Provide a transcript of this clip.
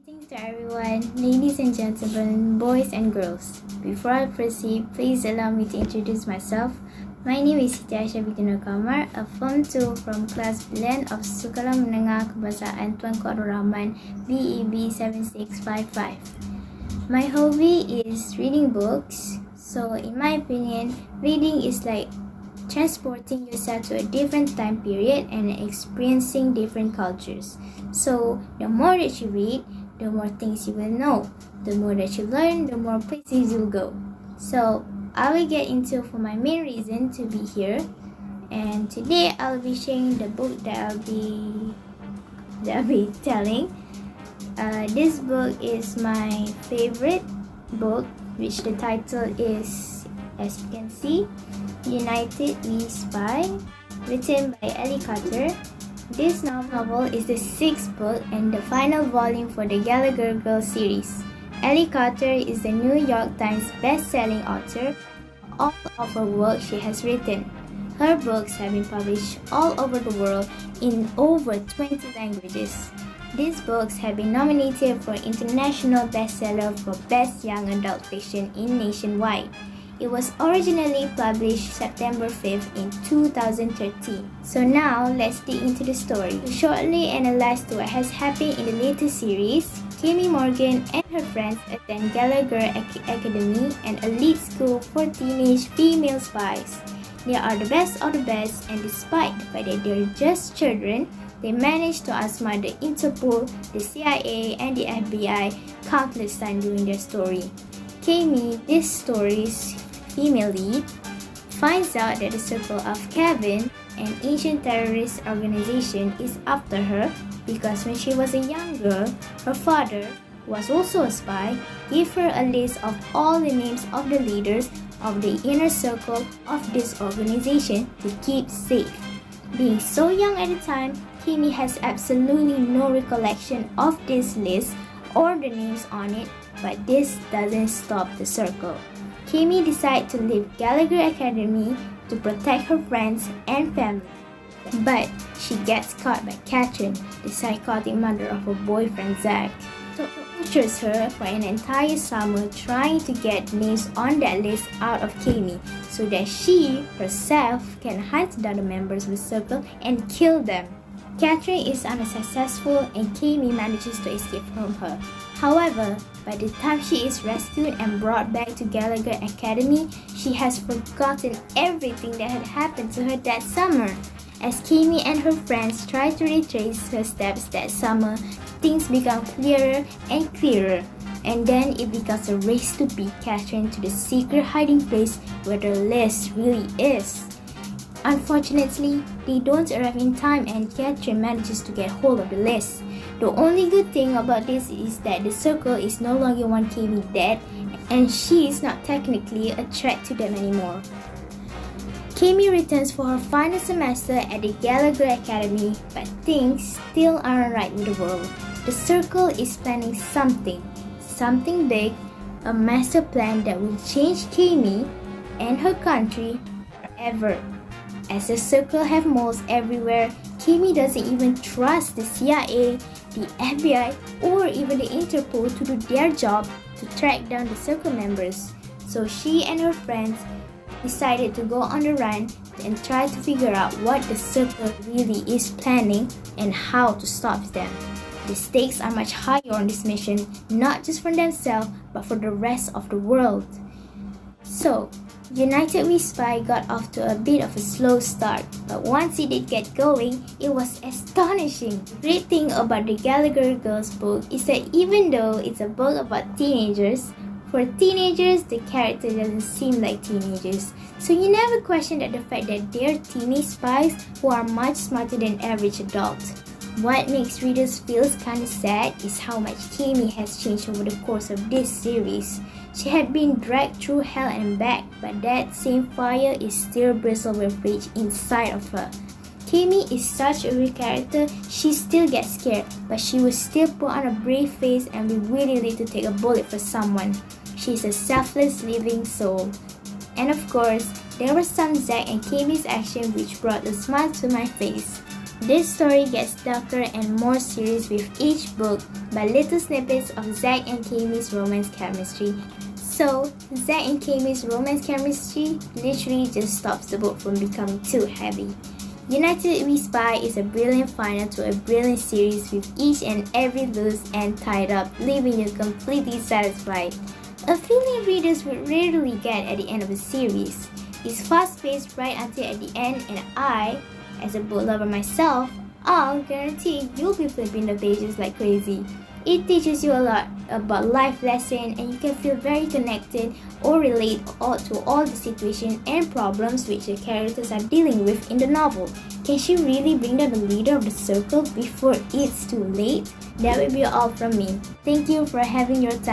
Greetings to everyone, ladies and gentlemen, boys and girls. Before I proceed, please allow me to introduce myself. My name is Siti Aisyah binti Nur Kamar, a Form 2 from Kelas Blend of Sekolah Menengah Kebahasaan Tuanku Abdul Rahman, BEB 7655. My hobby is reading books, so in my opinion, reading is like transporting yourself to a different time period and experiencing different cultures. So the more that you read, the more things you will know. The more that you learn, the more places you'll go. So I will get into for my main reason to be here. And today I'll be sharing the book that I'll be telling. This book is my favorite book, which the title is, as you can see, United We Spy, written by Ellie Carter. This novel is the sixth book and the final volume for the Gallagher Girls series. Ellie Carter is the New York Times best-selling author. All of her work she has written. Her books have been published all over the world in over 20 languages. These books have been nominated for International Bestseller for Best Young Adult Fiction in nationwide. It was originally published September 5th in 2013. So now, let's dig into the story. To shortly analyze what has happened in the latest series, Kami Morgan and her friends attend Gallagher Academy, an elite school for teenage female spies. They are the best of the best, and despite the fact that they're just children, they manage to outsmart the Interpol, the CIA, and the FBI countless times during their story. Kami, this story's female lead, finds out that the circle of Kevin, an ancient terrorist organization, is after her because when she was a young girl, her father, who was also a spy, gave her a list of all the names of the leaders of the inner circle of this organization to keep safe. Being so young at the time, Kami has absolutely no recollection of this list or the names on it, but this doesn't stop the circle. Kami decides to leave Gallagher Academy to protect her friends and family. But she gets caught by Catherine, the psychotic mother of her boyfriend Zach. So tortures her for an entire summer trying to get names on that list out of Kami so that she herself can hunt down the members of the circle and kill them. Catherine is unsuccessful and Kami manages to escape from her. However, by the time she is rescued and brought back to Gallagher Academy, she has forgotten everything that had happened to her that summer. As Kami and her friends try to retrace her steps that summer, things become clearer and clearer. And then it becomes a race to beat Catherine to the secret hiding place where the list really is. Unfortunately, they don't arrive in time and Catherine manages to get hold of the list. The only good thing about this is that the circle is no longer want Kami dead and she is not technically a threat to them anymore. Kami returns for her final semester at the Gallagher Academy, but things still aren't right with the world. The circle is planning something big, a master plan that will change Kami and her country forever. As the circle have moles everywhere, Kami doesn't even trust the CIA, the FBI, or even the Interpol to do their job to track down the circle members. So she and her friends decided to go on the run and try to figure out what the circle really is planning and how to stop them. The stakes are much higher on this mission, not just for themselves, but for the rest of the world. So, United We Spy got off to a bit of a slow start, but once it did get going, it was astonishing. The great thing about the Gallagher Girls book is that even though it's a book about teenagers, for teenagers, the character doesn't seem like teenagers. So you never question the fact that they're teenage spies who are much smarter than average adults. What makes readers feel kinda sad is how much Kami has changed over the course of this series. She had been dragged through hell and back, but that same fire is still bristled with rage inside of her. Kami is such a weak character, she still gets scared, but she will still put on a brave face and be willing to take a bullet for someone. She's a selfless living soul. And of course, there was some Zack and Kami's action which brought a smile to my face. This story gets darker and more serious with each book by little snippets of Zack and Kami's romance chemistry. So, Zack and Kami's romance chemistry literally just stops the book from becoming too heavy. United We Spy is a brilliant final to a brilliant series with each and every loose end tied up, leaving you completely satisfied. A feeling readers would rarely get at the end of a series. It's fast-paced right until at the end, and I, as a book lover myself, I'll guarantee you'll be flipping the pages like crazy. It teaches you a lot about life lessons, and you can feel very connected or relate to all the situations and problems which the characters are dealing with in the novel. Can she really bring down the leader of the circle before it's too late? That will be all from me. Thank you for having your time.